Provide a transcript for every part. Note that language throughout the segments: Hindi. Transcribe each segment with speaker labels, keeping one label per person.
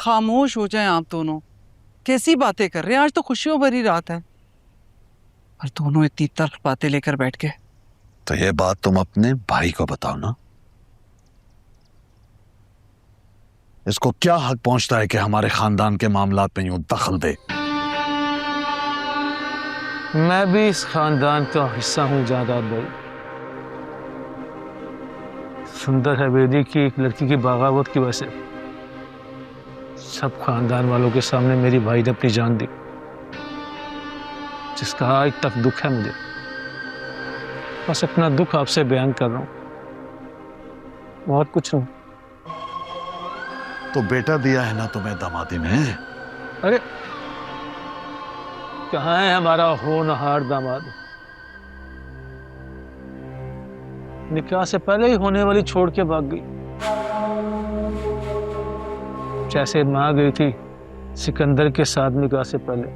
Speaker 1: खामोश हो जाएं आप दोनों। कैसी बातें कर रहे हैं? आज तो खुशियों भरी रात है और दोनों इतनी तल्ख बातें लेकर बैठ गए।
Speaker 2: तो ये बात तुम अपने भाई को बताओ ना। इसको क्या हक पहुंचता है कि हमारे खानदान के मामलात में यूं दखल दे?
Speaker 3: मैं भी इस खानदान का हिस्सा हूं जायदाद भाई। सुंदर हवेली की एक लड़की की बगावत की वजह से सब खानदान वालों के सामने मेरी भाई ने अपनी जान दी, जिसका आज तक दुख है मुझे। बस अपना दुख आपसे बयान कर रहा हूं, और कुछ नहीं।
Speaker 2: तो बेटा दिया है ना तुम्हें दामादी में?
Speaker 3: अरे कहाँ है हमारा होनहार दामाद? निकाह से पहले ही होने वाली छोड़ के भाग गई, जैसे मां गई थी सिकंदर के साथ निकाह से पहले।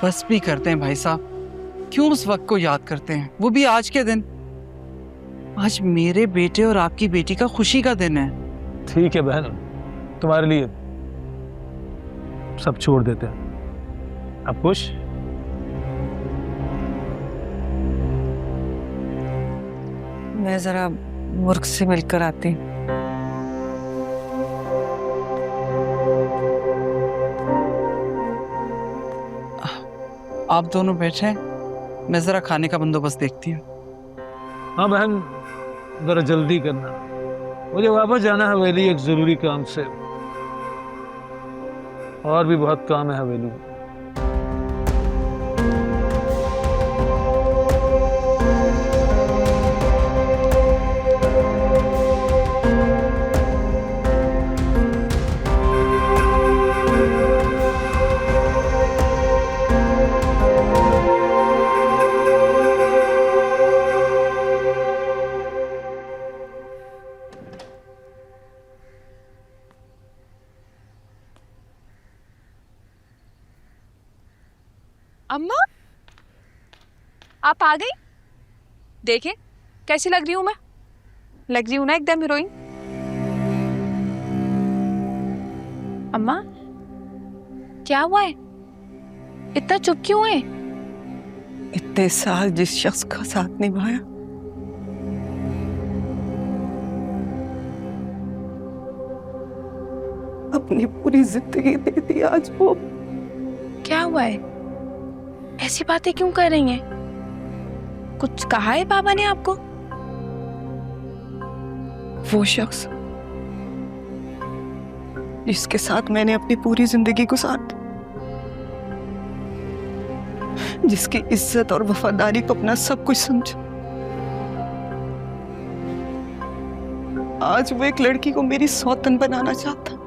Speaker 1: बस भी करते हैं भाई साहब, क्यों उस वक्त को याद करते हैं, वो भी आज के दिन। आज मेरे बेटे और आपकी बेटी का खुशी का दिन है।
Speaker 3: ठीक है बहन, तुम्हारे लिए सब छोड़ देते हैं। अब खुश?
Speaker 4: मैं जरा मुर्ख से मिलकर आती हूँ।
Speaker 1: आप दोनों बैठे, मैं जरा खाने का बंदोबस्त देखती हूँ।
Speaker 3: हाँ बहन, जरा जल्दी करना, मुझे वापस जाना है हवेली एक जरूरी काम से। और भी बहुत काम है हवेली में।
Speaker 5: अम्मा, आप आ गई? देखे कैसी लग रही हूं मैं? लग रही हूं ना एकदम हीरोइन। अम्मा, क्या हुआ है? इतना चुप क्यों है?
Speaker 4: इतने साल जिस शख्स का साथ निभाया, अपनी पूरी जिंदगी दे दी, आज वो।
Speaker 5: क्या हुआ है? ऐसी बातें क्यों कर रही हैं? कुछ कहा है बाबा ने आपको?
Speaker 4: वो शख्स जिसके साथ मैंने अपनी पूरी जिंदगी गुजारी, जिसकी इज्जत और वफादारी को अपना सब कुछ समझा, आज वो एक लड़की को मेरी सौतन बनाना चाहता।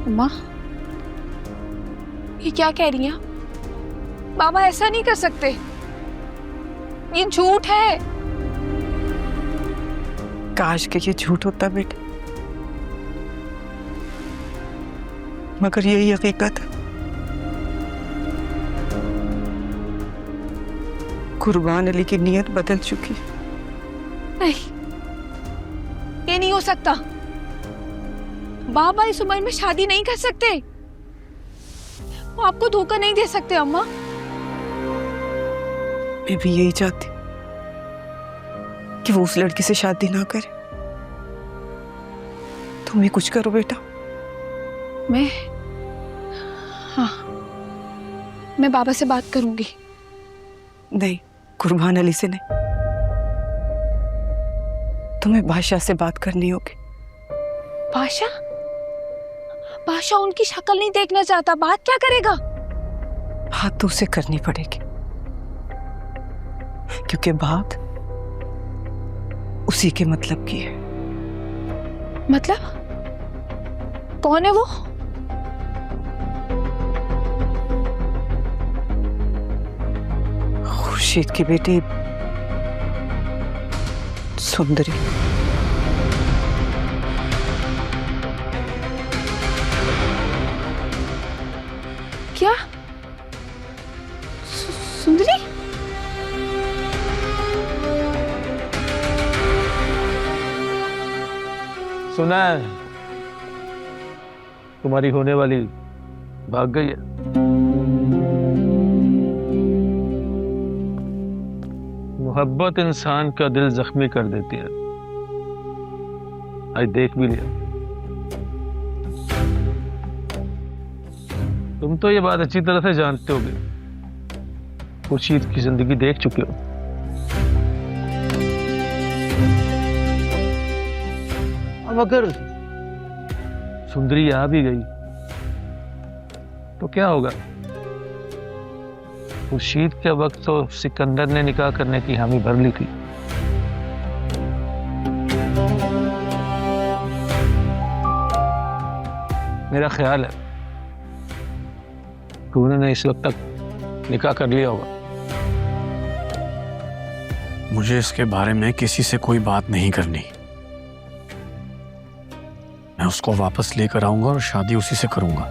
Speaker 5: अम्मा, ये क्या कह रही हैं? बाबा ऐसा नहीं कर सकते, ये झूठ है।
Speaker 4: काश के ये झूठ होता बेटा, मगर यही हकीकत है। कुर्बान अली की नीयत बदल चुकी।
Speaker 5: नहीं, ये नहीं हो सकता। बाबा इस उम्र में शादी नहीं कर सकते, वो आपको धोखा नहीं दे सकते अम्मा।
Speaker 4: मैं भी यही चाहती कि वो उस लड़की से शादी ना करे। तुम भी कुछ करो बेटा।
Speaker 5: हाँ, मैं बाबा से बात करूंगी।
Speaker 4: नहीं, कुर्बान अली से नहीं, तुम्हें बादशाह से बात करनी होगी।
Speaker 5: बादशाह? बादशाह उनकी शक्ल नहीं देखना चाहता, बात क्या करेगा?
Speaker 4: बात तो उसे करनी पड़ेगी, क्योंकि बात उसी के मतलब की है।
Speaker 5: मतलब? कौन है वो?
Speaker 4: खुर्शीद की बेटी सुंदरी।
Speaker 5: क्या? सुंदरी?
Speaker 3: सुना है तुम्हारी होने वाली भाग गई है। मोहब्बत इंसान का दिल जख्मी कर देती है। आज देख भी लिया। तुम तो ये बात अच्छी तरह से जानते होगे। खुर्शीद की जिंदगी देख चुके हो। अब अगर सुंदरी आ भी गई तो क्या होगा? खुर्शीद के वक्त तो सिकंदर ने निकाह करने की हामी भर ली थी। मेरा ख्याल है कि उन्होंने इस वक्त तक निकाह कर लिया होगा।
Speaker 2: मुझे इसके बारे में किसी से कोई बात नहीं करनी। मैं उसको वापस लेकर आऊंगा और शादी उसी से करूंगा,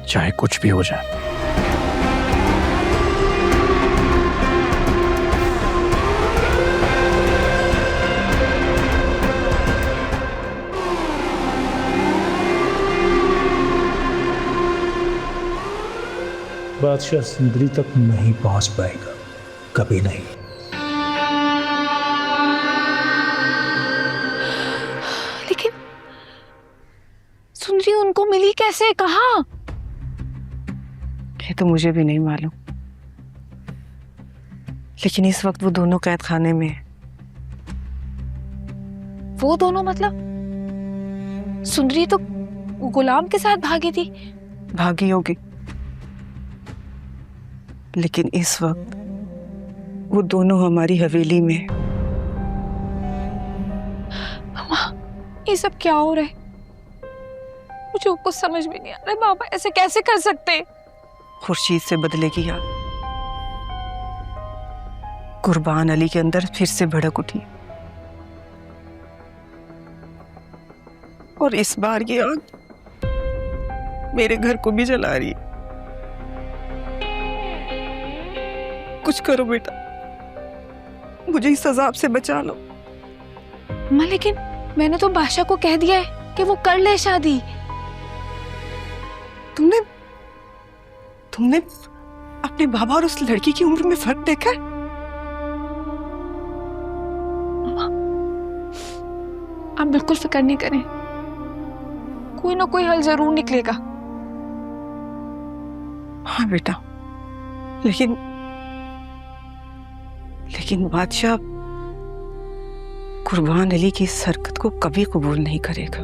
Speaker 2: चाहे कुछ भी हो जाए।
Speaker 6: बादशाह सुंदरी तक नहीं पहुंच पाएगा, कभी नहीं।
Speaker 5: लेकिन सुंदरी उनको मिली कैसे, कहाँ?
Speaker 4: ये तो मुझे भी नहीं मालूम, लेकिन इस वक्त वो दोनों कैद खाने में है।
Speaker 5: वो दोनों मतलब? सुंदरी तो गुलाम के साथ भागी थी।
Speaker 4: भागी होगी, लेकिन इस वक्त वो दोनों हमारी हवेली में है।
Speaker 5: मामा, ये सब क्या हो रहा है? मुझे कुछ समझ में नहीं आ रहा है। बाबा ऐसे कैसे कर सकते?
Speaker 4: खुर्शीद से बदले की याद कुर्बान अली के अंदर फिर से भड़क उठी, और इस बार ये आग मेरे घर को भी जला रही है। कुछ करो बेटा, मुझे इस अजाब से बचा लो।
Speaker 5: माँ, लेकिन मैंने तो बादशाह को कह दिया है कि वो कर ले शादी।
Speaker 4: तुमने अपने बाबा और उस लड़की की उम्र में फर्क देखा है?
Speaker 5: आप बिल्कुल फिक्र नहीं करें, कोई ना कोई हल जरूर निकलेगा।
Speaker 4: हाँ बेटा, लेकिन बादशाह कुर्बान अली की इस हरकत को कभी कबूल नहीं करेगा।